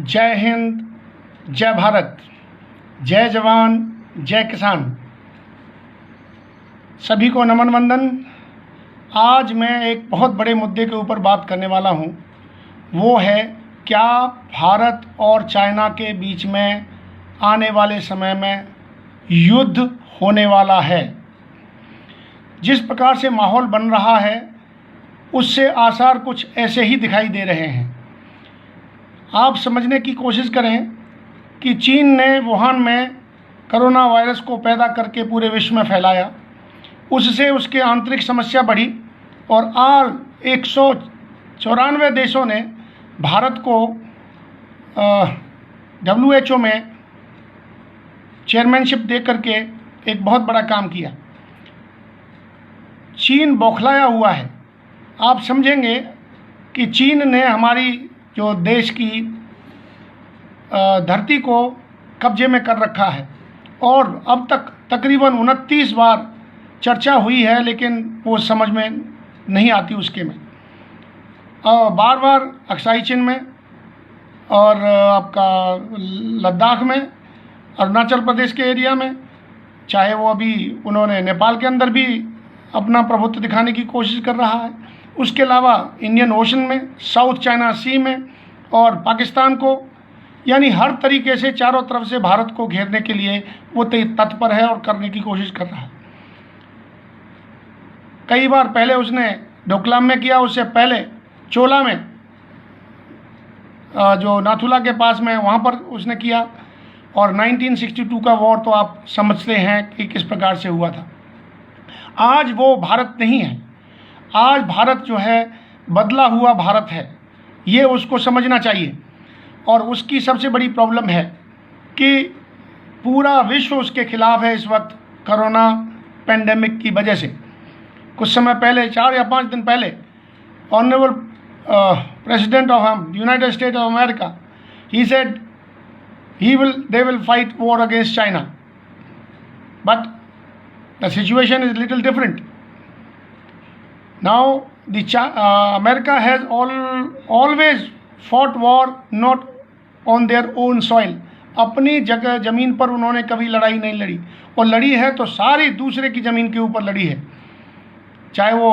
जय हिंद, जय भारत, जय जवान, जय किसान। सभी को नमन वंदन। आज मैं एक बहुत बड़े मुद्दे के ऊपर बात करने वाला हूँ। वो है क्या भारत और चाइना के बीच में आने वाले समय में युद्ध होने वाला है। जिस प्रकार से माहौल बन रहा है उससे आसार कुछ ऐसे ही दिखाई दे रहे हैं। आप समझने की कोशिश करें कि चीन ने वुहान में कोरोना वायरस को पैदा करके पूरे विश्व में फैलाया, उससे उसके आंतरिक समस्या बढ़ी और 194 देशों ने भारत को WHO में चेयरमैनशिप दे करके एक बहुत बड़ा काम किया। चीन बौखलाया हुआ है। आप समझेंगे कि चीन ने हमारी जो देश की धरती को कब्जे में कर रखा है और अब तक तकरीबन 29 बार चर्चा हुई है, लेकिन वो समझ में नहीं आती उसके में। बार बार अक्साई चीन में और आपका लद्दाख में, अरुणाचल प्रदेश के एरिया में, चाहे वो अभी उन्होंने नेपाल के अंदर भी अपना प्रभुत्व दिखाने की कोशिश कर रहा है। उसके अलावा इंडियन ओशन में, साउथ चाइना सी में और पाकिस्तान को, यानी हर तरीके से चारों तरफ से भारत को घेरने के लिए वो तत्पर है और करने की कोशिश कर रहा है। कई बार पहले उसने डोकलाम में किया, उससे पहले चोला में जो नाथुला के पास में वहाँ पर उसने किया, और 1962 का वॉर तो आप समझते हैं कि किस प्रकार से हुआ था। आज वो भारत नहीं है। आज भारत जो है बदला हुआ भारत है, ये उसको समझना चाहिए। और उसकी सबसे बड़ी प्रॉब्लम है कि पूरा विश्व उसके खिलाफ है इस वक्त कोरोना पेंडेमिक की वजह से। कुछ समय पहले, 4 या 5 दिन पहले, honourable president of United state of America, he said they will fight war against China, but the situation is little different. Now America has always fought war not on their own soil. अपनी जगह ज़मीन पर उन्होंने कभी लड़ाई नहीं लड़ी, और लड़ी है तो सारी दूसरे की ज़मीन के ऊपर लड़ी है। चाहे वो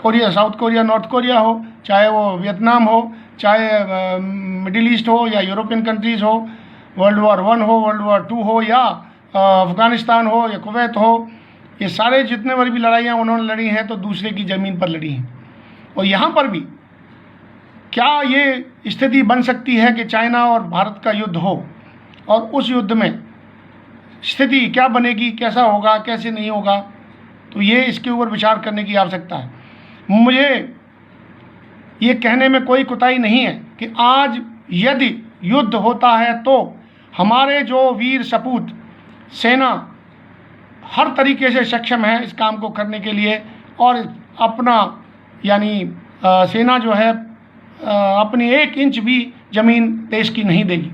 Korea, south Korea, north Korea हो, चाहे वो वियतनाम हो, चाहे मिडिल ईस्ट हो या यूरोपियन कंट्रीज़ हो, वर्ल्ड वॉर 1 हो, वर्ल्ड वॉर 2 हो, या अफ़गानिस्तान हो या कुवैत हो, ये सारे जितने बार भी लड़ाइयाँ उन्होंने लड़ी हैं तो दूसरे की ज़मीन पर लड़ी हैं। और यहाँ पर भी क्या ये स्थिति बन सकती है कि चाइना और भारत का युद्ध हो, और उस युद्ध में स्थिति क्या बनेगी, कैसा होगा, कैसे नहीं होगा, तो ये इसके ऊपर विचार करने की आवश्यकता है। मुझे ये कहने में कोई कुताही नहीं है कि आज यदि युद्ध होता है तो हमारे जो वीर सपूत सेना हर तरीके से सक्षम है इस काम को करने के लिए, और अपना यानी सेना जो है अपनी 1 इंच भी ज़मीन देश की नहीं देगी।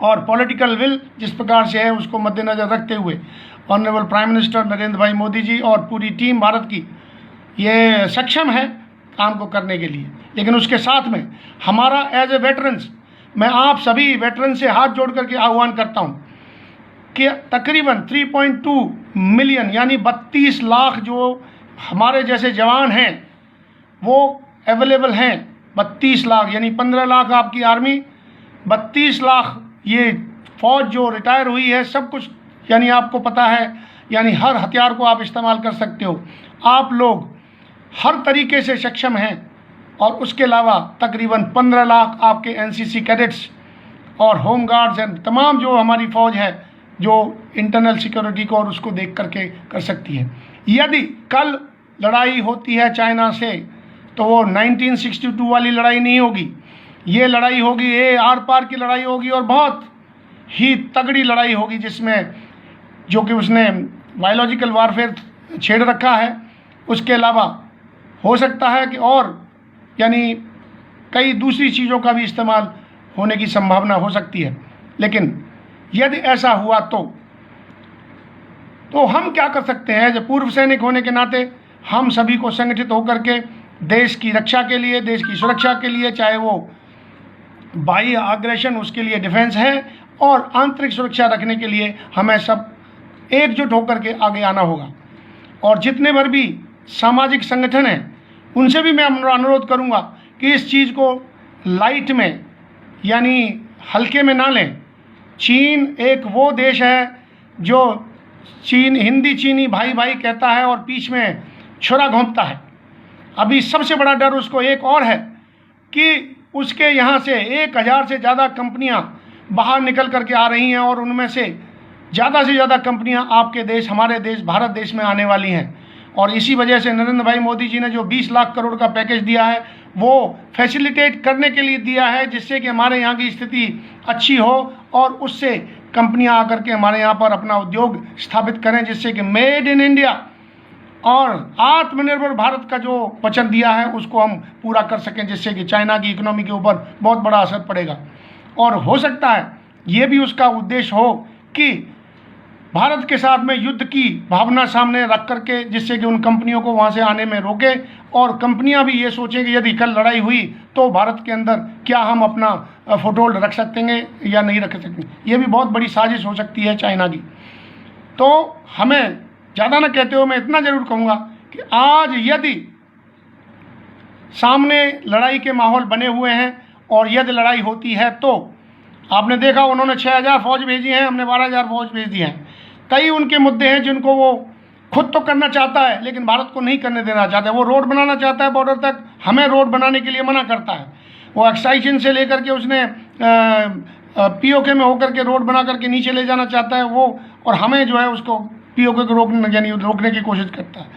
और पॉलिटिकल विल जिस प्रकार से है उसको मद्देनज़र रखते हुए ऑनरेबल प्राइम मिनिस्टर नरेंद्र भाई मोदी जी और पूरी टीम भारत की ये सक्षम है काम को करने के लिए। लेकिन उसके साथ में हमारा एज ए वेटरन्स, मैं आप सभी वेटरन से हाथ जोड़ करके आह्वान करता हूँ कि तकरीबन 3.2 मिलियन यानी 32 लाख जो हमारे जैसे जवान हैं वो अवेलेबल हैं। 32 लाख यानी 15 लाख आपकी आर्मी, 32 लाख ये फ़ौज जो रिटायर हुई है, सब कुछ यानी आपको पता है, यानी हर हथियार को आप इस्तेमाल कर सकते हो। आप लोग हर तरीके से सक्षम हैं। और उसके अलावा तकरीबन 15 लाख आपके NCC कैडेट्स और होम गार्ड्स एंड तमाम जो हमारी फ़ौज है जो इंटरनल सिक्योरिटी को और उसको देख करके कर सकती है। यदि कल लड़ाई होती है चाइना से तो वो 1962 वाली लड़ाई नहीं होगी। ये लड़ाई होगी, ये आर पार की लड़ाई होगी, और बहुत ही तगड़ी लड़ाई होगी जिसमें जो कि उसने बायोलॉजिकल वारफेयर छेड़ रखा है। उसके अलावा हो सकता है कि और यानी कई दूसरी चीज़ों का भी इस्तेमाल होने की संभावना हो सकती है। लेकिन यदि ऐसा हुआ तो हम क्या कर सकते हैं? जब पूर्व सैनिक होने के नाते हम सभी को संगठित होकर के देश की रक्षा के लिए, देश की सुरक्षा के लिए, चाहे वो बाह्य आग्रेशन उसके लिए डिफेंस है, और आंतरिक सुरक्षा रखने के लिए हमें सब एकजुट होकर के आगे आना होगा। और जितने भर भी सामाजिक संगठन हैं उनसे भी मैं अनुरोध करूंगा कि इस चीज़ को लाइट में यानी हल्के में ना लें। चीन एक वो देश है जो हिंदी चीनी भाई भाई कहता है और बीच में छुरा घोंपता है। अभी सबसे बड़ा डर उसको एक और है कि उसके यहाँ से 1000 से ज़्यादा कंपनियाँ बाहर निकल करके आ रही हैं, और उनमें से ज़्यादा कंपनियाँ आपके देश, हमारे देश भारत देश में आने वाली हैं। और इसी वजह से नरेंद्र भाई मोदी जी ने जो 20 लाख करोड़ का पैकेज दिया है वो फैसिलिटेट करने के लिए दिया है, जिससे कि हमारे यहाँ की स्थिति अच्छी हो और उससे कंपनियाँ आकर के हमारे यहाँ पर अपना उद्योग स्थापित करें, जिससे कि मेड इन इंडिया और आत्मनिर्भर भारत का जो वचन दिया है उसको हम पूरा कर सकें, जिससे कि चाइना की इकोनॉमी के ऊपर बहुत बड़ा असर पड़ेगा। और हो सकता है ये भी उसका उद्देश्य हो कि भारत के साथ में युद्ध की भावना सामने रख करके, जिससे कि उन कंपनियों को वहाँ से आने में रोके, और कंपनियाँ भी ये सोचें कि यदि कल लड़ाई हुई तो भारत के अंदर क्या हम अपना फुटहोल्ड रख सकते हैं या नहीं रख सकते। ये भी बहुत बड़ी साजिश हो सकती है चाइना की। तो हमें ज़्यादा ना कहते हुए मैं इतना ज़रूर कहूँगा कि आज यदि सामने लड़ाई के माहौल बने हुए हैं और यदि लड़ाई होती है तो आपने देखा उन्होंने 6000 फौज भेजी हैं, हमने 12000 फौज भेज दी हैं। कई उनके मुद्दे हैं जिनको वो खुद तो करना चाहता है लेकिन भारत को नहीं करने देना चाहता है। वो रोड बनाना चाहता है बॉर्डर तक, हमें रोड बनाने के लिए मना करता है। वो एक्साइजन से लेकर के उसने पीओके में होकर के रोड बना करके नीचे ले जाना चाहता है वो, और हमें जो है उसको पीओके को रोकने की कोशिश करता है।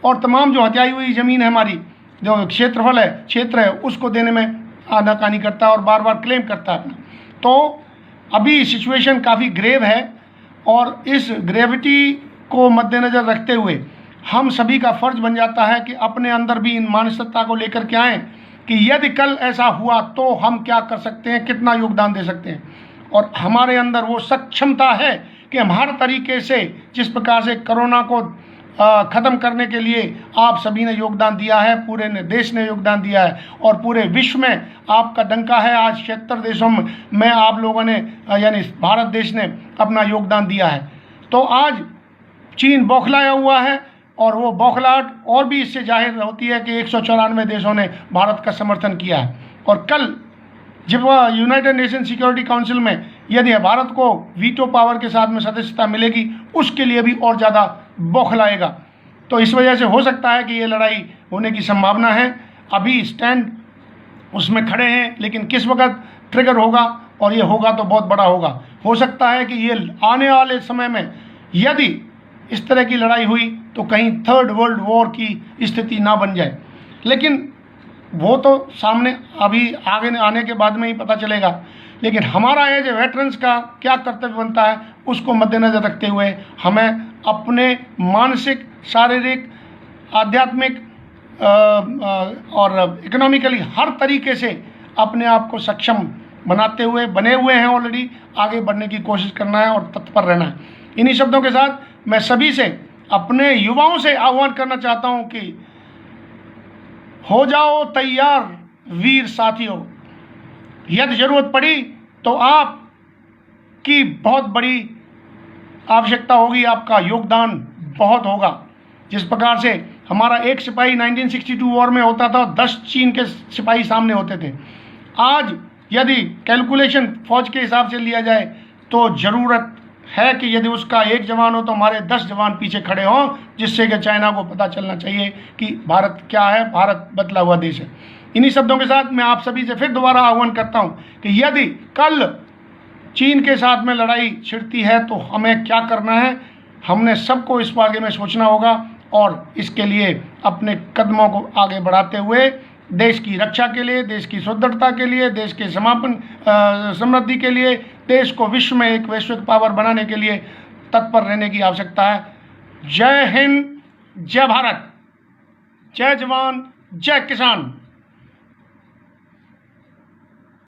और तमाम जो हत्याई हुई ज़मीन है हमारी, जो क्षेत्र है उसको देने में आनाकानी करता है और बार बार क्लेम करता है अपना। तो अभी सिचुएशन काफ़ी ग्रेव है, और इस ग्रेविटी को मद्देनज़र रखते हुए हम सभी का फ़र्ज बन जाता है कि अपने अंदर भी इन मानसिकता को लेकर के आएँ कि यदि कल ऐसा हुआ तो हम क्या कर सकते हैं, कितना योगदान दे सकते हैं। और हमारे अंदर वो सक्षमता है कि हम हर तरीके से, जिस प्रकार से कोरोना को ख़त्म करने के लिए आप सभी ने योगदान दिया है, पूरे देश ने योगदान दिया है और पूरे विश्व में आपका डंका है। आज 76 देशों में आप लोगों ने यानी भारत देश ने अपना योगदान दिया है। तो आज चीन बौखलाया हुआ है, और वो बौखलाहट और भी इससे जाहिर होती है कि 194 देशों ने भारत का समर्थन किया है। और कल जब यूनाइटेड नेशन सिक्योरिटी काउंसिल में यदि भारत को वीटो पावर के साथ में सदस्यता मिलेगी, उसके लिए भी और ज़्यादा बौखलाएगा। तो इस वजह से हो सकता है कि ये लड़ाई होने की संभावना है। अभी स्टैंड उसमें खड़े हैं, लेकिन किस वक्त ट्रिगर होगा और ये होगा तो बहुत बड़ा होगा। हो सकता है कि ये आने वाले समय में यदि इस तरह की लड़ाई हुई तो कहीं थर्ड वर्ल्ड वॉर की स्थिति ना बन जाए, लेकिन वो तो सामने अभी आगे आने के बाद में ही पता चलेगा। लेकिन हमारा एज ए वेटरन्स का क्या कर्तव्य बनता है उसको मद्देनज़र रखते हुए हमें अपने मानसिक, शारीरिक, आध्यात्मिक और इकोनॉमिकली हर तरीके से अपने आप को सक्षम बनाते हुए, बने हुए हैं ऑलरेडी, आगे बढ़ने की कोशिश करना है और तत्पर रहना है। इन्हीं शब्दों के साथ मैं सभी से, अपने युवाओं से आह्वान करना चाहता हूं कि हो जाओ तैयार वीर साथियों, यदि जरूरत पड़ी तो आपकी बहुत बड़ी आवश्यकता होगी, आपका योगदान बहुत होगा। जिस प्रकार से हमारा एक सिपाही 1962 वॉर में होता था, 10 चीन के सिपाही सामने होते थे। आज यदि कैलकुलेशन फौज के हिसाब से लिया जाए तो ज़रूरत है कि यदि उसका एक जवान हो तो हमारे 10 जवान पीछे खड़े हों, जिससे कि चाइना को पता चलना चाहिए कि भारत क्या है, भारत बदला हुआ देश है। इन्हीं शब्दों के साथ मैं आप सभी से फिर दोबारा आह्वान करता हूं कि यदि कल चीन के साथ में लड़ाई छिड़ती है तो हमें क्या करना है, हमने सबको इस बारे में सोचना होगा और इसके लिए अपने कदमों को आगे बढ़ाते हुए देश की रक्षा के लिए, देश की सुदृढ़ता के लिए, देश के समृद्धि के लिए, देश को विश्व में एक वैश्विक पावर बनाने के लिए तत्पर रहने की आवश्यकता है। जय हिंद, जय भारत, जय जवान, जय किसान।